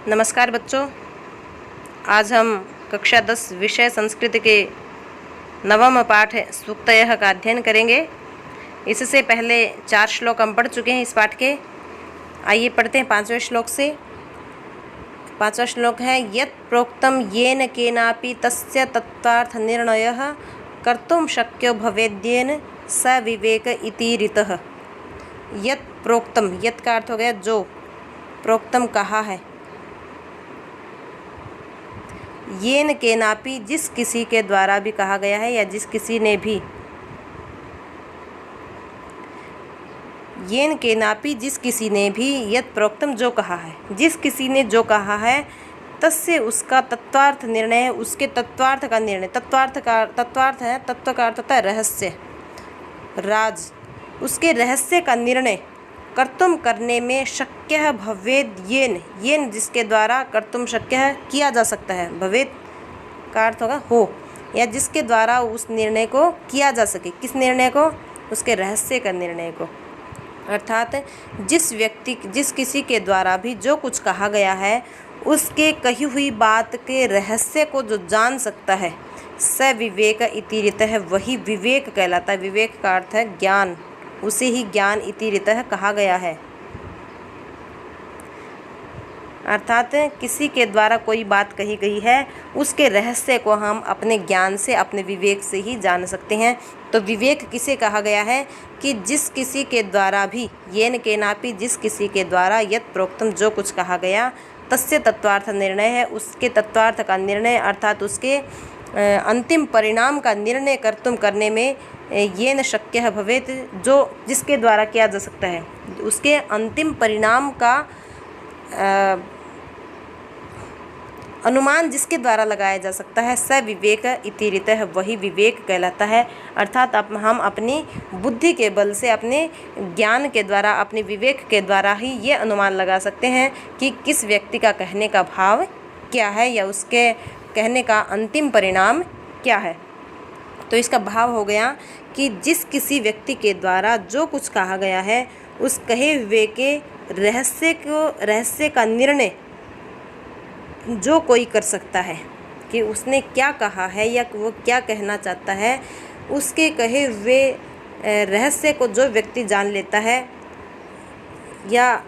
नमस्कार बच्चों, आज हम कक्षा 10 विषय संस्कृत के नवम पाठ सूक्तयः का अध्ययन करेंगे। इससे पहले 4 श्लोक हम पढ़ चुके हैं इस पाठ के। आइए पढ़ते हैं 5वें श्लोक से। 5वां श्लोक है यत् प्रोक्तम येन केनापि तस्य तत्त्वार्थ निर्णयः कर्तुं शक्यो भवेद्येन स विवेक इति ऋतः। यत् प्रोक्तम, यत् का अर्थ हो गया जो, प्रोक्तम कहा है, येन केनापि जिस किसी के द्वारा भी कहा गया है या जिस किसी ने भी, येन केनापि जिस किसी ने भी, यत् प्रोक्तम जो कहा है, जिस किसी ने जो कहा है, तस्य उसका तत्वार्थ निर्णय है, उसके तत्वार्थ का निर्णय। तत्वार्थ है, तत्व का अर्थ होता है रहस्य, राज, उसके रहस्य का निर्णय कर्तुम करने में शक्य भवेद येन, येन जिसके द्वारा कर्तुम शक्य किया जा सकता है, भवेद का अर्थ होगा हो, या जिसके द्वारा उस निर्णय को किया जा सके। किस निर्णय को? उसके रहस्य का निर्णय को। अर्थात जिस किसी के द्वारा भी जो कुछ कहा गया है, उसके कही हुई बात के रहस्य को जो जान सकता है, स विवेक इति ऋतः, वही विवेक कहलाता है। विवेक का अर्थ है ज्ञान, उसे ही ज्ञान इति ऋतः कहा गया है। अर्थात किसी के द्वारा कोई बात कही गई है, उसके रहस्य को हम अपने ज्ञान से, अपने विवेक से ही जान सकते हैं। तो विवेक किसे कहा गया है कि जिस किसी के द्वारा भी, येन केनापि जिस किसी के द्वारा, यत् प्रोक्तम जो कुछ कहा गया, तस्य तत्वार्थ निर्णय है, उसके तत्वार्थ का निर्णय अर्थात उसके अंतिम परिणाम का निर्णय कर्तुम करने में येन शक्य भवेत, जो जिसके द्वारा किया जा सकता है, उसके अंतिम परिणाम का अनुमान जिसके द्वारा लगाया जा सकता है, स विवेक इति ऋतः, वही विवेक कहलाता है। अर्थात हम अपनी बुद्धि के बल से, अपने ज्ञान के द्वारा, अपने विवेक के द्वारा ही ये अनुमान लगा सकते हैं कि किस व्यक्ति का कहने का भाव क्या है या उसके कहने का अंतिम परिणाम क्या है। तो इसका भाव हो गया कि जिस किसी व्यक्ति के द्वारा जो कुछ कहा गया है, उस कहे हुए के रहस्य का निर्णय जो कोई कर सकता है कि उसने क्या कहा है या वो क्या कहना चाहता है, उसके कहे हुए रहस्य को जो व्यक्ति जान लेता है या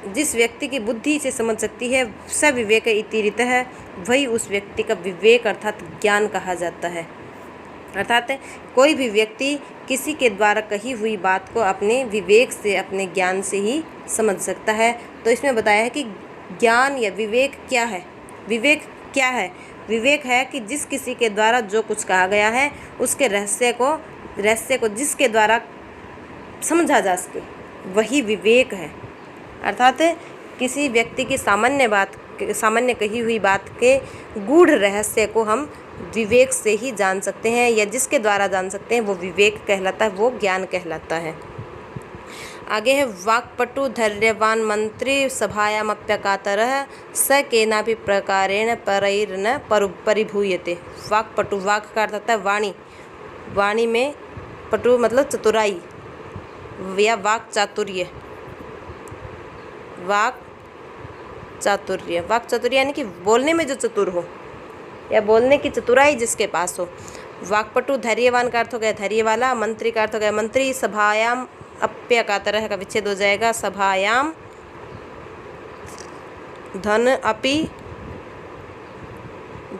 जिस व्यक्ति की बुद्धि से समझ सकती है, स विवेक इति ऋतः, वही उस व्यक्ति का विवेक अर्थात ज्ञान कहा जाता है। अर्थात कोई भी व्यक्ति किसी के द्वारा कही हुई बात को अपने विवेक से, अपने ज्ञान से ही समझ सकता है। तो इसमें बताया है कि ज्ञान या विवेक क्या है। विवेक क्या है? विवेक है कि जिस किसी के द्वारा जो कुछ कहा गया है, उसके रहस्य को जिसके द्वारा समझा जा सके, वही विवेक है। अर्थात किसी व्यक्ति की सामान्य कही हुई बात के गूढ़ रहस्य को हम विवेक से ही जान सकते हैं, या जिसके द्वारा जान सकते हैं, वो विवेक कहलाता है, वो ज्ञान कहलाता है। आगे है वाक्पटु धैर्यवान मंत्री सभायामप्यकातरः स केनापि प्रकारेण परैर्न परिभूयते। वाक्पटु, वाक का अर्थ होता है वाणी, वाणी में पटु मतलब चतुराई या वाक चातुर्य। वाक चातुर्य यानी कि बोलने में जो चतुर हो या बोलने की चतुराई जिसके पास हो। वाक्पटु धैर्यवान का अर्थ हो गया धैर्य वाला, मंत्री का अर्थ हो गया मंत्री, सभायाम अप्यकातरः का विच्छेद हो जाएगा, सभायाम धन अपि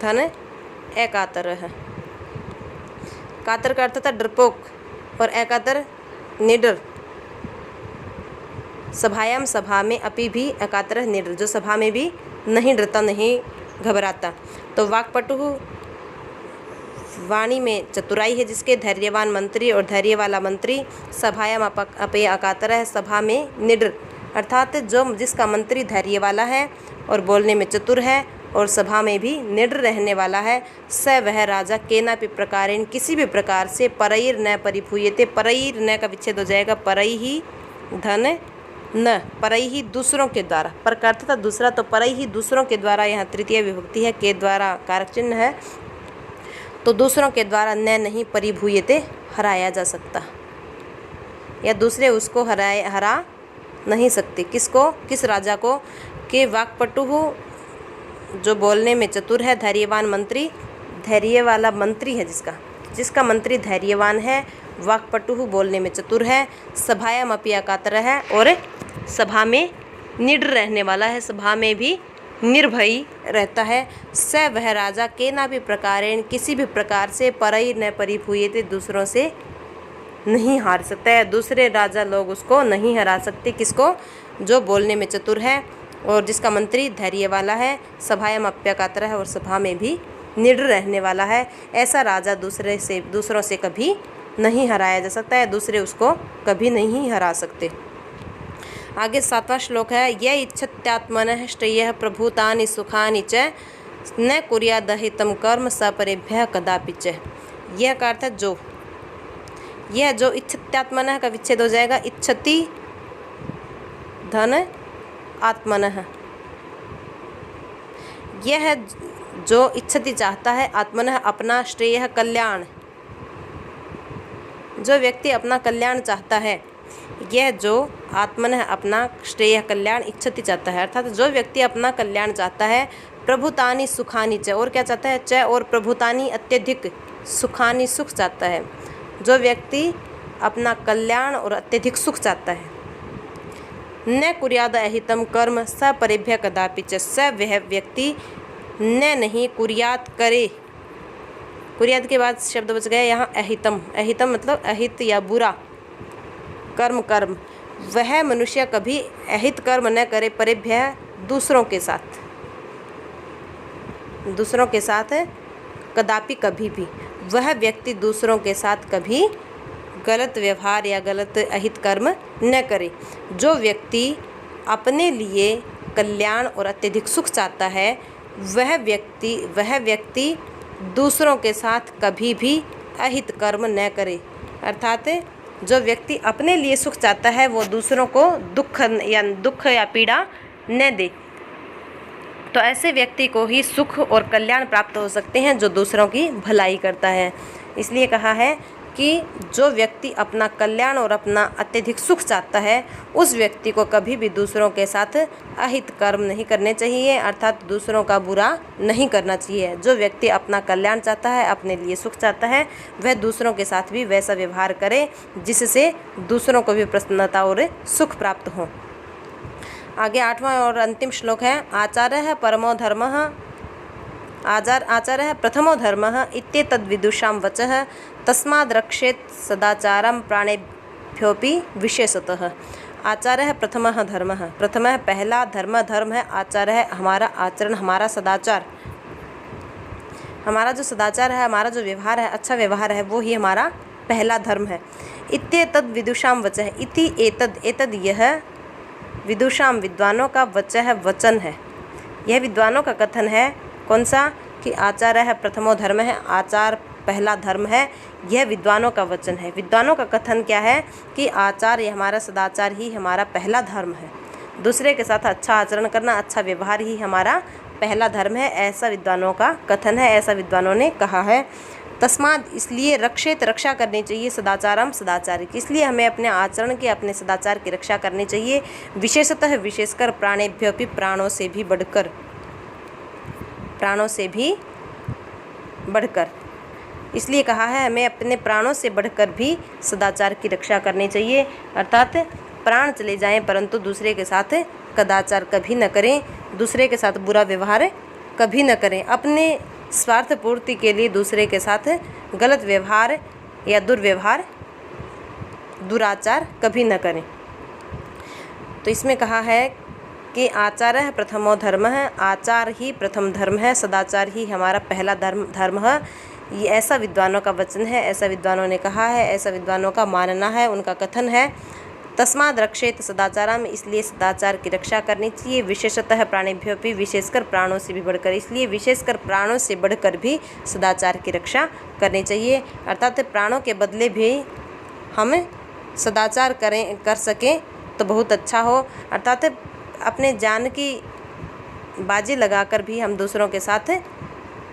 धन एकातरः। कातर का अर्थ था डरपोक और एकातर निडर। सभायाम सभा में, अपि भी, एकातरः निडर, जो सभा में भी नहीं डरता, नहीं घबराता। तो वाक्पटु वाणी में चतुराई है जिसके, धैर्यवान मंत्री और धैर्य वाला मंत्री, सभायाम अपि अकातरः, सभा में निडर, अर्थात जो जिसका मंत्री धैर्य वाला है और बोलने में चतुर है और सभा में भी निडर रहने वाला है, स वह राजा केनापि प्रकारेण किसी भी प्रकार से, परैर न परिभूयते, परैर न का विच्छेद हो जाएगा, परई ही धन न, परई ही दूसरों के द्वारा, पर का अर्थ था दूसरा, तो परई ही दूसरों के द्वारा, यहाँ तृतीय विभक्ति है, के द्वारा कारक चिन्ह है, तो दूसरों के द्वारा न नहीं परिभूयते, हराया जा सकता, या दूसरे उसको हरा नहीं सकते। किसको? किस राजा को? कि वाक्पटु जो बोलने में चतुर है, धैर्यवान मंत्री, धैर्य वाला मंत्री है जिसका मंत्री धैर्यवान है, वाक्पटु बोलने में चतुर है, सभायाम अपि अकातर है और सभा में निडर रहने वाला है, सभा में भी निर्भयी रहता है। स वह राजा केनापि प्रकारेण किसी भी प्रकार से परई न परिभूयते दूसरों से नहीं हार सकता है। दूसरे राजा लोग उसको नहीं हरा सकते। किसको? जो बोलने में चतुर है और जिसका मंत्री धैर्य वाला है, सभायाम अप्यकातर है और सभा में भी निडर रहने वाला है। ऐसा राजा दूसरों से कभी नहीं हराया जा सकता है, दूसरे उसको कभी नहीं हरा सकते। आगे 7वां श्लोक है, य इच्छत्यात्मनः श्रेयः प्रभूतानि सुखानि च न कुर्यादहितं कर्म सपरेभ्यः कदापि च। यह का अर्थ है जो, यह जो इच्छत्यात्मनः का विच्छेद हो जाएगा, इच्छति धन आत्मनः, यह जो इच्छति चाहता है, आत्मनः अपना, श्रेयः कल्याण, जो व्यक्ति अपना कल्याण चाहता है, यह जो आत्मनः अपना, श्रेय कल्याण, इच्छति चाहता है, अर्थात जो व्यक्ति अपना कल्याण चाहता है, प्रभुतानि सुखानि च, और क्या चाहता है? च और प्रभुतानि अत्यधिक, सुखानि सुख चाहता है। जो व्यक्ति अपना कल्याण और अत्यधिक सुख चाहता है, न कुर्याद अहितम कर्म सपरेभ्य कदापि च, स वह व्यक्ति न नहीं कुर्यात करे, कुर्यात के बाद शब्द बच गया यहाँ अहितम, अहितम मतलब अहित या बुरा कर्म, वह मनुष्य कभी अहित कर्म न करे, परेभ्य दूसरों के साथ कदापि कभी भी, वह व्यक्ति दूसरों के साथ कभी गलत व्यवहार या गलत अहित कर्म न करे। जो व्यक्ति अपने लिए कल्याण और अत्यधिक सुख चाहता है, वह व्यक्ति दूसरों के साथ कभी भी अहित कर्म न करे। अर्थात जो व्यक्ति अपने लिए सुख चाहता है वो दूसरों को दुख या पीड़ा न दे। तो ऐसे व्यक्ति को ही सुख और कल्याण प्राप्त हो सकते हैं जो दूसरों की भलाई करता है। इसलिए कहा है कि जो व्यक्ति अपना कल्याण और अपना अत्यधिक सुख चाहता है, उस व्यक्ति को कभी भी दूसरों के साथ अहित कर्म नहीं करने चाहिए, अर्थात दूसरों का बुरा नहीं करना चाहिए। जो व्यक्ति अपना कल्याण चाहता है, अपने लिए सुख चाहता है, वह दूसरों के साथ भी वैसा व्यवहार करे जिससे दूसरों को भी प्रसन्नता और सुख प्राप्त हो। आगे 8वां और अंतिम श्लोक है, आचार्यः परमो धर्मः, आचार्यः प्रथमो धर्मः इत्येतद् विदुषां वचः तस्माद् रक्षेत् सदाचारं प्राणेभ्योऽपि विशेषतः। आचार्यः प्रथमः धर्मः, प्रथमः पहला धर्म है, आचार्य हमारा आचरण, हमारा सदाचार, हमारा जो सदाचार है, हमारा जो व्यवहार है, अच्छा व्यवहार है, वो ही हमारा पहला धर्म है। इत्येतद् विदुषां वचः, इति एतद् यह विदुषां विद्वानों का वचः वचन है, यह विद्वानों का कथन है। कौन सा? कि आचार्य है प्रथमो धर्म है, आचार पहला धर्म है, यह विद्वानों का वचन है। विद्वानों का कथन क्या है? कि आचार्य हमारा सदाचार ही हमारा पहला धर्म है, दूसरे के साथ अच्छा आचरण करना, अच्छा व्यवहार ही हमारा पहला धर्म है, ऐसा विद्वानों का कथन है, ऐसा विद्वानों ने कहा है। तस्माद इसलिए रक्षेत रक्षा करनी चाहिए, सदाचारम सदाचार की, इसलिए हमें अपने आचरण के, अपने सदाचार की रक्षा करनी चाहिए। विशेषतः विशेषकर प्राणेभ्योऽपि, प्राणों से भी बढ़कर, प्राणों से भी बढ़कर, इसलिए कहा है हमें अपने प्राणों से बढ़कर भी सदाचार की रक्षा करनी चाहिए। अर्थात प्राण चले जाएं परंतु दूसरे के साथ कदाचार कभी न करें, दूसरे के साथ बुरा व्यवहार कभी न करें, अपने स्वार्थ पूर्ति के लिए दूसरे के साथ गलत व्यवहार या दुर्व्यवहार, दुराचार कभी न करें। तो इसमें कहा है कि आचार्य प्रथमो धर्म है, आचार ही प्रथम धर्म है, सदाचार ही हमारा पहला धर्म है। ये ऐसा विद्वानों का वचन है, ऐसा विद्वानों ने कहा है, ऐसा विद्वानों का मानना है, उनका कथन है। तस्माद् रक्षेत सदाचारम, इसलिए सदाचार की रक्षा करनी चाहिए। विशेषतः प्राणेभ्योऽपि, विशेषकर प्राणों से भी बढ़कर, इसलिए विशेषकर प्राणों से बढ़कर भी सदाचार की रक्षा करनी चाहिए। अर्थात प्राणों के बदले भी हम सदाचार कर सकें तो बहुत अच्छा हो। अर्थात अपने जान की बाजी लगाकर भी हम दूसरों के साथ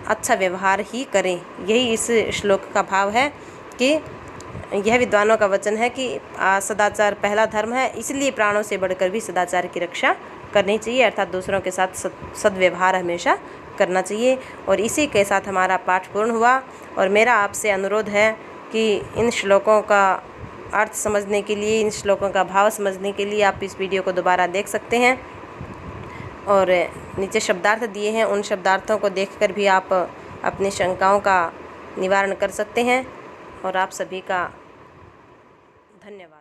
अच्छा व्यवहार ही करें। यही इस श्लोक का भाव है कि यह विद्वानों का वचन है कि सदाचार पहला धर्म है, इसलिए प्राणों से बढ़कर भी सदाचार की रक्षा करनी चाहिए, अर्थात दूसरों के साथ सद्व्यवहार हमेशा करना चाहिए। और इसी के साथ हमारा पाठ पूर्ण हुआ। और मेरा आपसे अनुरोध है कि इन श्लोकों का अर्थ समझने के लिए, इन श्लोकों का भाव समझने के लिए आप इस वीडियो को दोबारा देख सकते हैं। और नीचे शब्दार्थ दिए हैं, उन शब्दार्थों को देखकर भी आप अपनी शंकाओं का निवारण कर सकते हैं। और आप सभी का धन्यवाद।